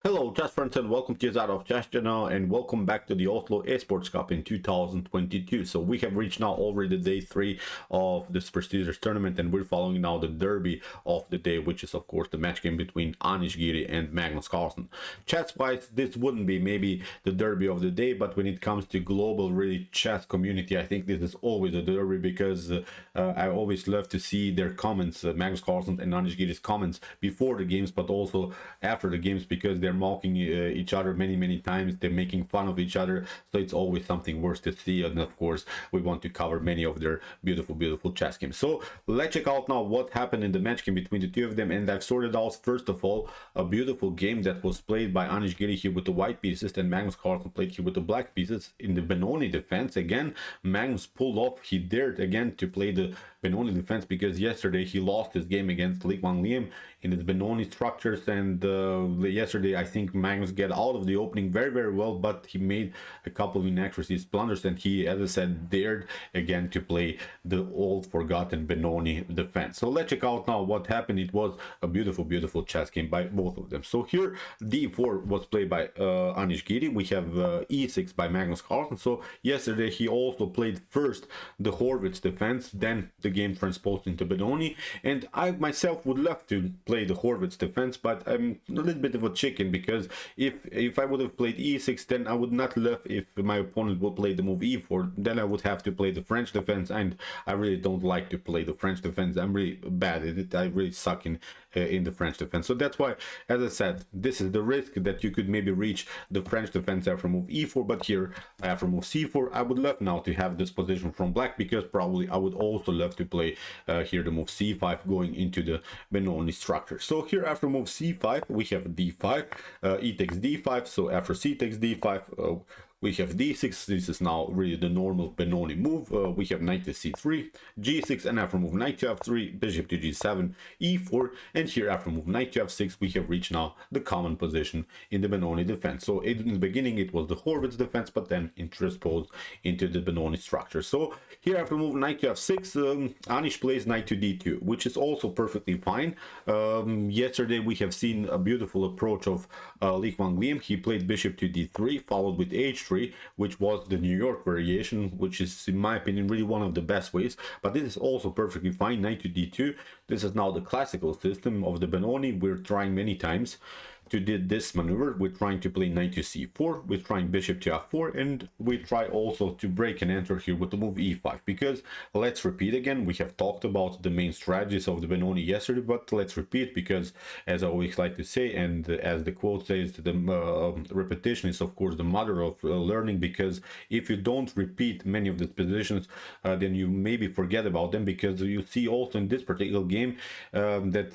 Hello chess friends and welcome to Zad of Chess channel and welcome back to the Oslo Esports Cup in 2022. So we have reached now already day 3 of this prestigious tournament, and we're following now the derby of the day, which is of course the match game between Anish Giri and Magnus Carlsen. Chess wise, this wouldn't be maybe the derby of the day, but when it comes to global really chess community, I think this is always a derby because I always love to see their comments, Magnus Carlsen and Anish Giri's comments before the games but also after the games, because they're mocking each other many times, they're making fun of each other, so it's always something worth to see. And of course we want to cover many of their beautiful chess games. So let's check out now what happened in the match game between the two of them, and I've sorted out first of all a beautiful game that was played by Anish Giri here with the white pieces, and Magnus Carlsen played here with the black pieces in the Benoni defense. Again, Magnus pulled off, he dared again to play the Benoni defense, because yesterday he lost his game against Liam in his Benoni structures, and yesterday I think Magnus get out of the opening very well, but he made a couple of inaccuracies, blunders, and he, as I said, dared again to play the old forgotten Benoni defense. So let's check out now what happened. It was a beautiful chess game by both of them. So here d4 was played by Anish Giri. We have e6 by Magnus Carlsen. So yesterday he also played first the Horvitz defense, then the game transposed into Benoni, and I myself would love to play the Horvitz defense, but I'm a little bit of a chicken, because if I would have played e6, then I would not love if my opponent would play the move e4, then I would have to play the French defense, and I really don't like to play the French defense. I'm really bad at it. I really suck in the French defense. So that's why, as I said, this is the risk that you could maybe reach the French defense after move e4, but here after move c4, I would love now to have this position from black, because probably I would also love to play here the move c5 going into the Benoni structure. So here after move c5 we have d5, e takes d5. So after c takes d5, we have d6. This is now really the normal Benoni move. We have knight to c3, g6, and after move knight to f3, bishop to g7, e4, and here after move knight to f6, we have reached now the common position in the Benoni defense. So in the beginning it was the Horvitz defense, but then it transposed into the Benoni structure. So here after move knight to f6, Anish plays knight to d2, which is also perfectly fine. Yesterday we have seen a beautiful approach of Liam. He played bishop to d3 followed with h3, which was the New York variation, which is in my opinion really one of the best ways, but this is also perfectly fine. Knight to d2, this is now the classical system of the Benoni. We're trying many times to do this maneuver. We're trying to play knight to c4, we're trying bishop to f4, and we try also to break and enter here with the move e5, because let's repeat again, we have talked about the main strategies of the Benoni yesterday, but let's repeat, because as I always like to say, and as the quote says, the repetition is of course the mother of learning, because if you don't repeat many of these positions, then you maybe forget about them, because you see also in this particular game that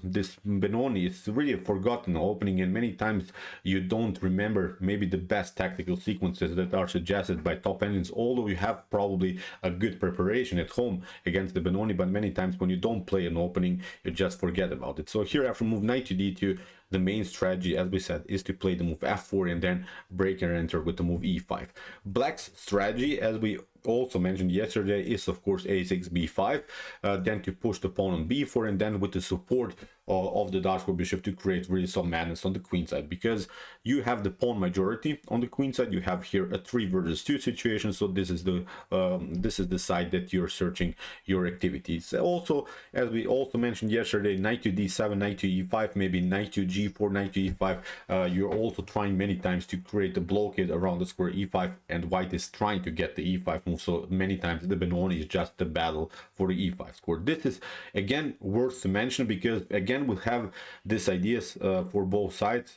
this Benoni is really a forgotten opening, and many times you don't remember maybe the best tactical sequences that are suggested by top engines, although you have probably a good preparation at home against the Benoni, but many times when you don't play an opening you just forget about it. So here after move knight to d2, the main strategy, as we said, is to play the move f4 and then break and enter with the move e5. Black's strategy, as we also mentioned yesterday, is of course a6 b5, then to push the pawn on b4, and then with the support of the dark square bishop to create really some madness on the queen side, because you have the pawn majority on the queen side. You have here a 3 versus 2 situation, so this is the side that you're searching your activities. Also, as we also mentioned yesterday, knight to d7, knight to e5, maybe knight to g4, knight to e5. You're also trying many times to create a blockade around the square e5, and white is trying to get the e5 move, so many times the Benoni is just the battle for the e5 square. This is again worth to mention, because again we'll have these ideas for both sides,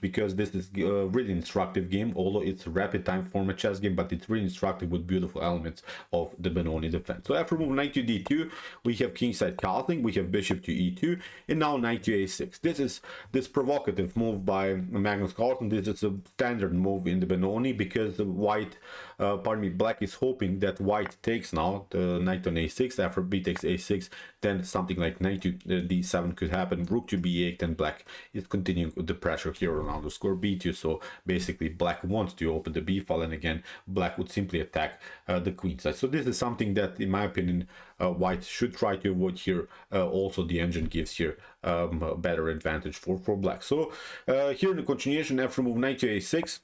because this is a really instructive game, although it's a rapid time format chess game, but it's really instructive with beautiful elements of the Benoni defense. So after move knight to d2, we have kingside castling, we have bishop to e2, and now knight to a6. This is this provocative move by Magnus Carlsen. This is a standard move in the Benoni, because the black is hoping that white takes now the knight on a6. After b takes a6, then something like knight to d7 could could happen. Rook to b8, and black is continuing with the pressure here on the square b2. So basically black wants to open the b file, and again black would simply attack the queen side. So this is something that in my opinion white should try to avoid here. Also the engine gives here a better advantage for black. So here in the continuation, after move knight to a6,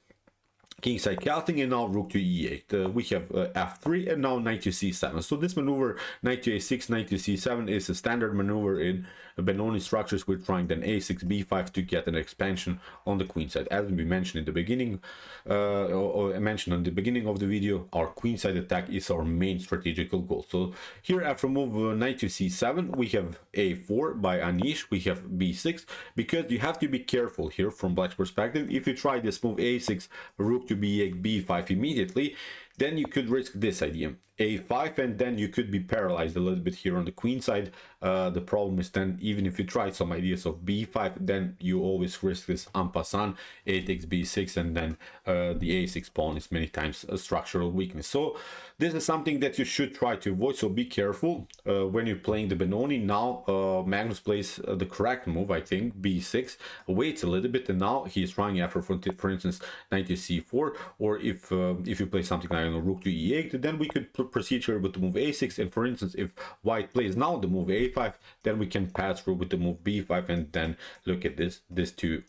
kingside castling, and now rook to e8. We have f3 and now knight to c7. So this maneuver, knight to a6, knight to c7, is a standard maneuver in Benoni structures. We're trying then a6, b5 to get an expansion on the queen side. As we mentioned in the beginning, or I mentioned in the beginning of the video, our queen side attack is our main strategical goal. So here after move knight to c7, we have a4 by Anish, we have b6, because you have to be careful here from black's perspective. If you try this move a6, rook to b8, b5 immediately, then you could risk this idea, a5, and then you could be paralyzed a little bit here on the queen side. The problem is then, even if you try some ideas of b5, then you always risk this en passant, a takes b6, and then the a6 pawn is many times a structural weakness. So this is something that you should try to avoid, so be careful when you're playing the Benoni. Now Magnus plays the correct move, I think, b6, waits a little bit, and now he's trying after, for instance, knight to c4, or if you play something like rook to e8, then we could proceed here with the move a6, and for instance if white plays now the move a5, then we can pass through with the move b5, and then look at these two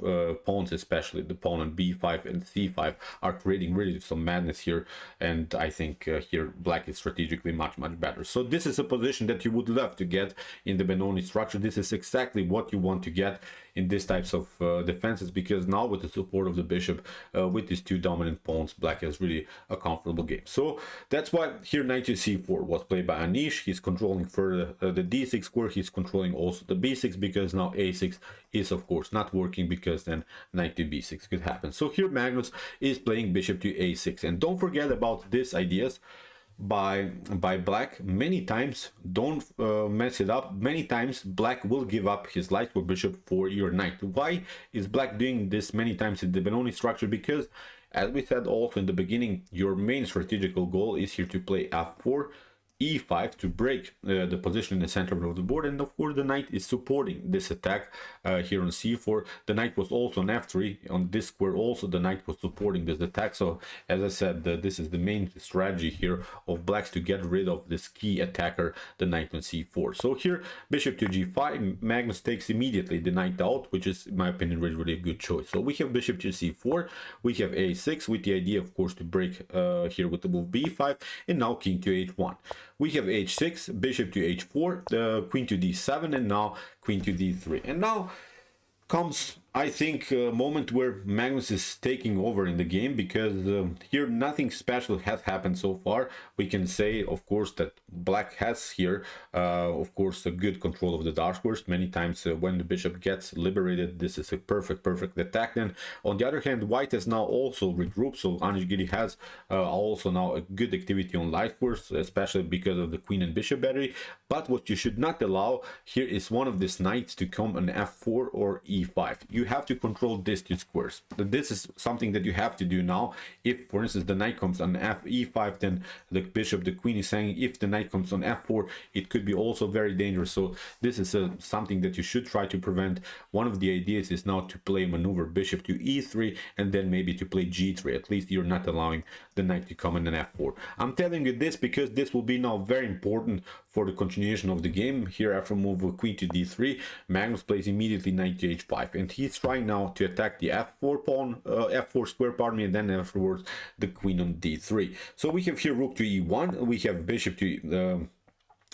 pawns, especially the pawn on b5 and c5, are creating really some madness here, and I think here black is strategically much better. So this is a position that you would love to get in the Benoni structure. This is exactly what you want to get in these types of defenses, because now with the support of the bishop, with these two dominant pawns, black has really a comfortable game. So that's why here knight to c4 was played by Anish. He's controlling further the d6 square, he's controlling also the b6, because now a6 is of course not working, because then knight to b6 could happen. So here Magnus is playing bishop to a6, and don't forget about these ideas by black many times. Don't mess it up. Many times black will give up his light square bishop for your knight. Why is black doing this many times in the Benoni structure? Because as we said also in the beginning, your main strategical goal is here to play f4, e5 to break the position in the center of the board, and of course the knight is supporting this attack here on c4. The knight was also on f3, on this square also the knight was supporting this attack. So as I said, this is the main strategy here of blacks to get rid of this key attacker, the knight on c4. So here bishop to g5, Magnus takes immediately the knight out, which is in my opinion really a good choice. So we have bishop to c4, we have a6 with the idea of course to break here with the move b5, and now king to h1. We have h6, bishop to h4, queen to d7, and now queen to d3. And now comes, I think, a moment where Magnus is taking over in the game, because here nothing special has happened so far. We can say, of course, that black has here, of course, a good control of the dark squares. Many times when the bishop gets liberated, this is a perfect attack. Then, on the other hand, white has now also regrouped, so Anish Giri has also now a good activity on light squares, especially because of the queen and bishop battery. But what you should not allow here is one of these knights to come on f4 or e5. You have to control these two squares. This is something that you have to do now. If, for instance, the knight comes on e5, then the bishop, the queen is saying, if the knight comes on f4, it could be also very dangerous. So this is something that you should try to prevent. One of the ideas is now to play maneuver bishop to e3, and then maybe to play g3. At least you're not allowing the knight to come on an f4. I'm telling you this because this will be now very important for the continuation of the game. Here after move queen to d3, Magnus plays immediately knight to h5, and he's trying now to attack the f4 pawn, f4 square, pardon me, and then afterwards the queen on d3. So we have here rook to e1, we have bishop to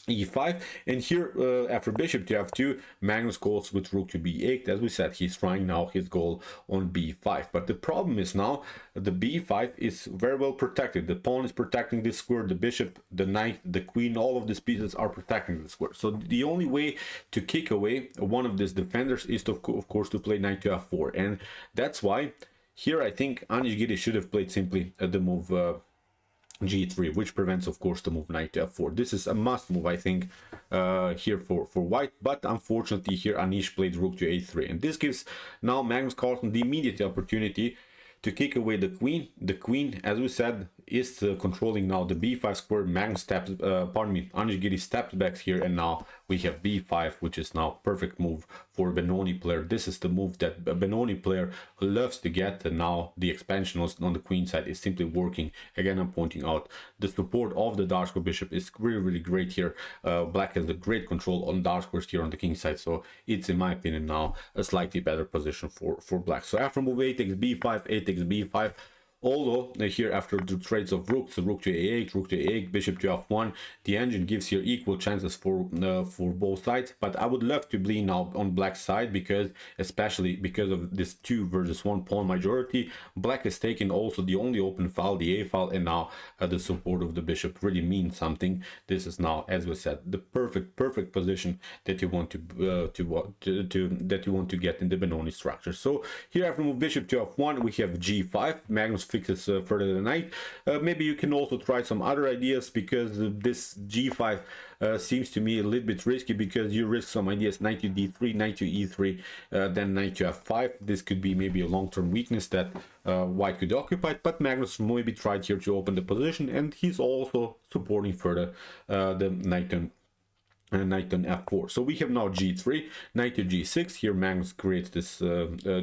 e5, and here after bishop to f2, Magnus goes with rook to b8. As we said, he's trying now his goal on b5, but the problem is now the b5 is very well protected. The pawn is protecting this square, the bishop, the knight, the queen, all of these pieces are protecting the square. So the only way to kick away one of these defenders is to, of course, to play knight to f4, and that's why here I think Anish Giri should have played simply the move g3, which prevents of course the move knight to f4. This is a must move, I think, here for white, but unfortunately here Anish played rook to a3, and this gives now Magnus Carlsen the immediate opportunity to kick away the queen. The queen, as we said, is controlling now the b5 square. Magnus steps, Anish Giri steps back here, and now we have b5, which is now perfect move for Benoni player. This is the move that a Benoni player loves to get, and now the expansion on the queen side is simply working. Again, I'm pointing out the support of the dark square bishop is really great here. Black has a great control on dark squares here on the king side, so it's, in my opinion, now a slightly better position for black. So after move 8 takes b5, 8 takes b5. Although here after the trades of rooks, rook to a8, rook to a8, bishop to f1, the engine gives here equal chances for both sides. But I would love to bleed now on black side, because especially because of this 2 versus 1 pawn majority, black is taking also the only open file, the a file, and now the support of the bishop really means something. This is now, as we said, the perfect position that you want to get in the Benoni structure. So here after move bishop to f1, we have g5. Magnus fixes further the knight. Maybe you can also try some other ideas, because this g5 seems to me a little bit risky, because you risk some ideas, knight to d3, knight to e3, then knight to f5. This could be maybe a long-term weakness that white could occupy, but Magnus maybe tried here to open the position, and he's also supporting further the knight on f4. So we have now g3, knight to g6. Here Magnus creates this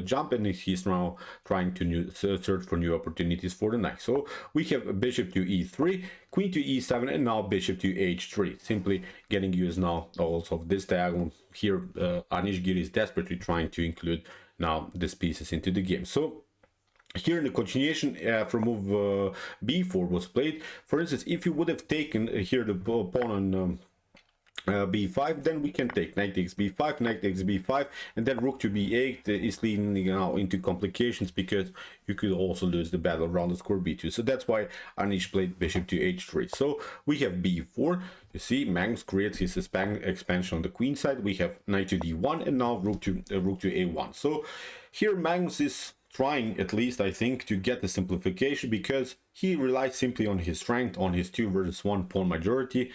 jump, and he's now trying to search for new opportunities for the knight. So we have bishop to e3, queen to e7, and now bishop to h3, simply getting used now also of this diagonal. Here Anish Giri is desperately trying to include now these pieces into the game. So here in the continuation, after move b4 was played, for instance, if you would have taken here the pawn on b5, then we can take knight takes b5, knight takes b5, and then rook to b8 is leading now into complications, because you could also lose the battle around the square b2. So that's why Anish played bishop to h3. So we have b4. You see, Magnus creates his expansion on the queen side. We have knight to d1, and now rook to a1. So here Magnus is trying, at least I think, to get the simplification, because he relies simply on his strength, on his 2 versus 1 pawn majority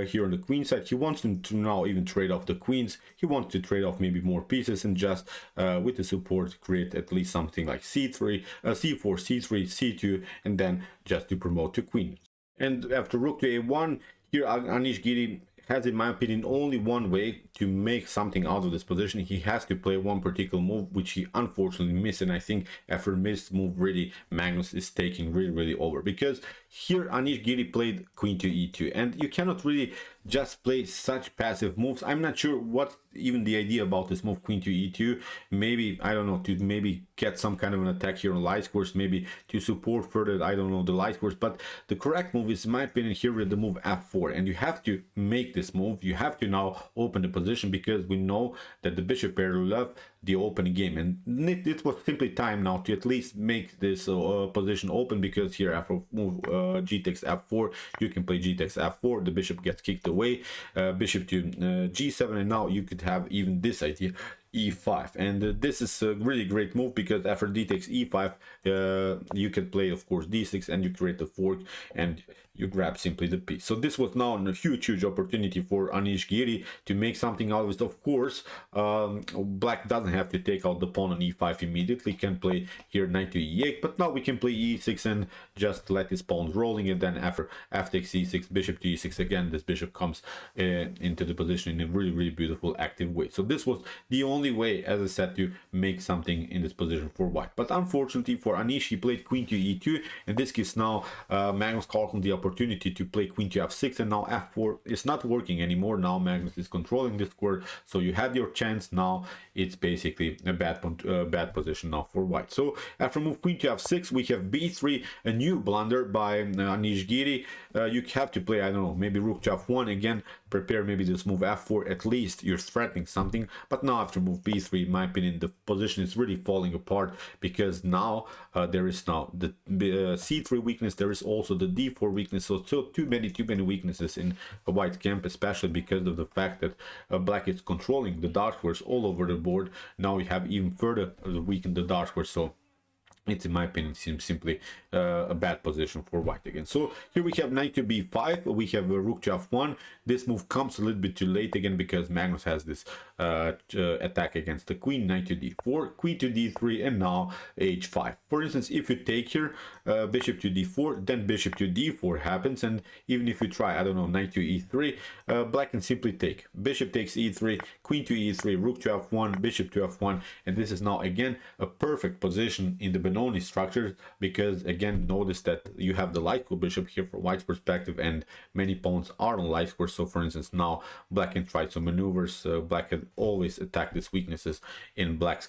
here on the queen side. He wants to now even trade off the queens. He wants to trade off maybe more pieces, and just with the support create at least something like c3, c4, c3, c2, and then just to promote to queen. And after rook to a1, here Anish Giri has, in my opinion, only one way to make something out of this position. He has to play one particular move, which he unfortunately missed, and I think after missed move, really Magnus is taking really over, because here Anish Giri played queen to e2, and you cannot really just play such passive moves. I'm not sure what even the idea about this move, queen to e2. Maybe, I don't know, to maybe get some kind of an attack here on light squares, maybe to support further, I don't know, the light squares. But the correct move is, in my opinion, here with the move f4, and you have to make this move. You have to now open the position, because we know that the bishop pair love the open game, and it was simply time now to at least make this position open, because here after move g takes f4, you can play g takes f4, the bishop gets kicked away, bishop to g7, and now you could have even this idea, e5, and this is a really great move, because after d takes e5, you can play, of course, d6, and you create the fork, and you grab simply the piece. So this was now a huge opportunity for Anish Giri to make something out of it. Of course, black doesn't have to take out the pawn on e5 immediately, can play here knight to e8, but now we can play e6 and just let his pawns rolling, and then after f takes e6, bishop to e6, again this bishop comes into the position in a really beautiful active way. So this was the only way, as I said, to make something in this position for white. But unfortunately for Anish, he played queen to e2, and this gives now Magnus Carlsen the opportunity to play queen to f6, and now f4 is not working anymore. Now Magnus is controlling this square, so you had your chance. Now it's basically a bad position now for white. So after move queen to f6, we have b3, a new blunder by Anish Giri. You have to play, I don't know, maybe rook to f1, again prepare maybe this move f4, at least you're threatening something. But now after move b3, in my opinion, the position is really falling apart, because now there is now the c3 weakness, there is also the d4 weakness. So too many weaknesses in a white camp, especially because of the fact that black is controlling the dark squares all over the board. Now we have even further weakened the dark squares. So It's, in my opinion, seems simply a bad position for white again. So here we have knight to b5, we have rook to f1. This move comes a little bit too late again, because Magnus has this attack against the queen. Knight to d4, queen to d3, and now h5. For instance, if you take here bishop to d4, then bishop to d4 happens, and even if you try, I don't know, knight to e3, black can simply take. Bishop takes e3, queen to e3, rook to f1, bishop to f1, and this is now again a perfect position in the Benoni structure, because again, notice that you have the light square bishop here from white's perspective, and many pawns are on light square. So for instance, now black can try some maneuvers. Black can always attack these weaknesses in white's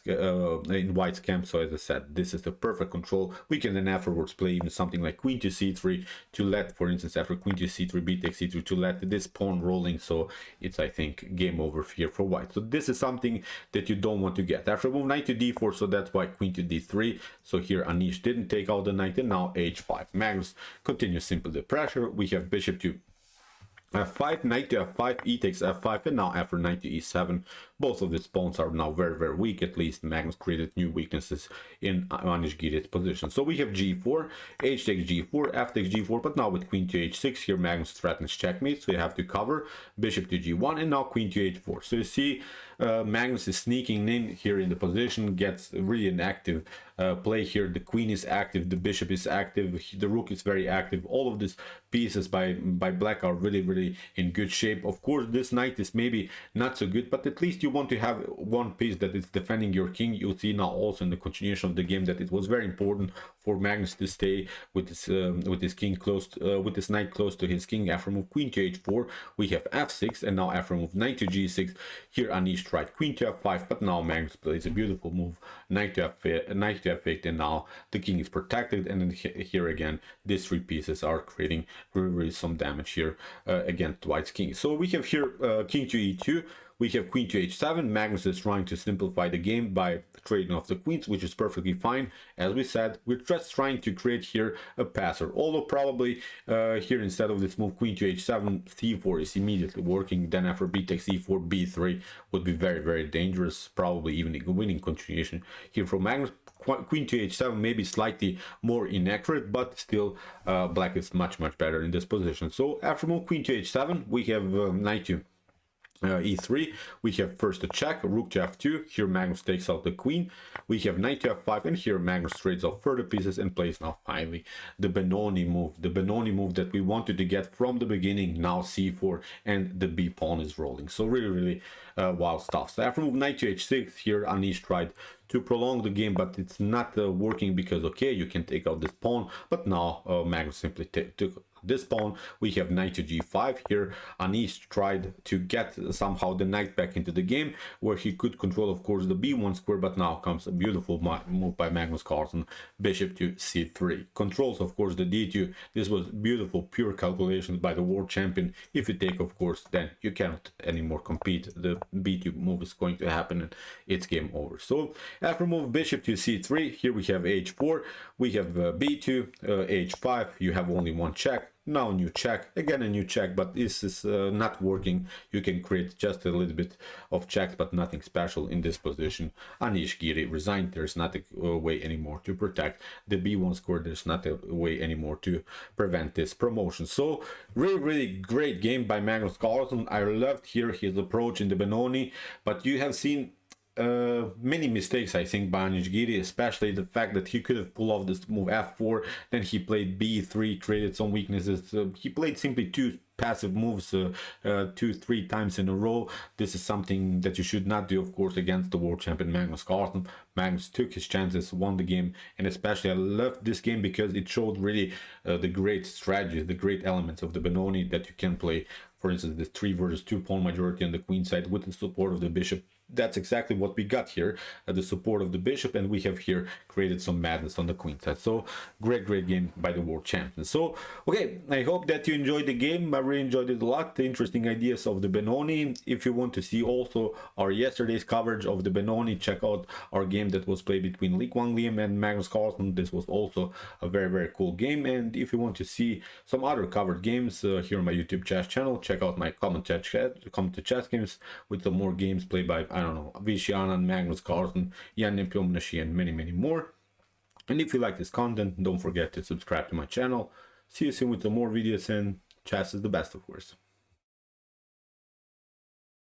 camp. So as I said, this is the perfect control. We can then afterwards play even something like queen to c3 to let, for instance, after queen to c3, b takes c3, to let this pawn rolling. So it's, I think, game over here for white. So this is something that you don't want to get. After move knight to d4, so that's why queen to d3. So here Anish didn't take out the knight, and now h5. Magnus continues simply the pressure. We have bishop to f5, knight to f5, e takes f5, and now after knight to e7, both of these pawns are now very, very weak. At least Magnus created new weaknesses in Anish Giri's position. So we have g4, h takes g4, f takes g4, but now with queen to h6, here Magnus threatens checkmate, so you have to cover. Bishop to g1, and now queen to h4. So you see, Magnus is sneaking in here in the position, gets really an active play here. The queen is active, the bishop is active, the rook is very active. All of these pieces by black are really, really in good shape. Of course, this knight is maybe not so good, but at least you want to have one piece that is defending your king. You'll see now also in the continuation of the game that it was very important for Magnus to stay with his king close, with his knight close to his king. After move queen to h4, we have f6, and now after move knight to g6, here Anish tried queen to f5, but now Magnus plays a beautiful move, knight to f8, and now the king is protected. And then here again, these three pieces are creating really, really some damage here against white's king. So we have here king to e2. We have queen to h7. Magnus is trying to simplify the game by trading off the queens, which is perfectly fine. As we said, we're just trying to create here a passer. Although probably here, instead of this move queen to h7, c4 is immediately working. Then after b takes e4, b3 would be very, very dangerous. Probably even a winning continuation here from Magnus. Queen to h7 maybe slightly more inaccurate, but still black is much, much better in this position. So after move queen to h7, we have knight to e3, we have first a check, rook to f2, here Magnus takes out the queen, we have knight to f5, and here Magnus trades off further pieces and plays now finally the Benoni move that we wanted to get from the beginning. Now c4, and the b pawn is rolling. So really, really wild stuff. So after move knight to h6, here Anish tried to prolong the game, but it's not working, because okay, you can take out this pawn, but now Magnus simply took this pawn. We have knight to g5. Here Anish tried to get somehow the knight back into the game, where he could control, of course, the b1 square, but now comes a beautiful move by Magnus Carlsen, bishop to c3, controls, of course, the d2. This was beautiful, pure calculations by the world champion. If you take, of course, then you cannot anymore compete. The b2 move is going to happen, and it's game over. So after move bishop to c3, here we have h4, we have b2, h5, you have only one check. Now new check, again a new check, but this is not working. You can create just a little bit of checks, but nothing special in this position. Anish Giri resigned. There's not a way anymore to protect the b1 square. There's not a way anymore to prevent this promotion. So really, really great game by Magnus Carlsen. I loved here his approach in the Benoni, but you have seen many mistakes, I think, by Anish Giri, especially the fact that he could have pulled off this move f4, then he played b3, created some weaknesses. He played simply two passive moves 2-3 times in a row. This is something that you should not do, of course, against the world champion Magnus Carlsen. Magnus took his chances, won the game, and especially I loved this game because it showed really the great strategies, the great elements of the Benoni that you can play. For instance, this 3 versus 2 pawn majority on the queen side with the support of the bishop. That's exactly what we got here, the support of the bishop, and we have here created some madness on the queen side. So great game by the world champion. So okay, I hope that you enjoyed the game. I really enjoyed it a lot, the interesting ideas of the Benoni. If you want to see also our yesterday's coverage of the Benoni, check out our game that was played between Li Guanglian and Magnus Carlsen. This was also a very cool game. And if you want to see some other covered games here on my YouTube chess channel, check out my comment to chess games with some more games played by, I don't know, Vishy Anand, Magnus Carlsen, Jan Nepomniachtchi, and many more. And if you like this content, don't forget to subscribe to my channel. See you soon with some more videos, and chess is the best, of course.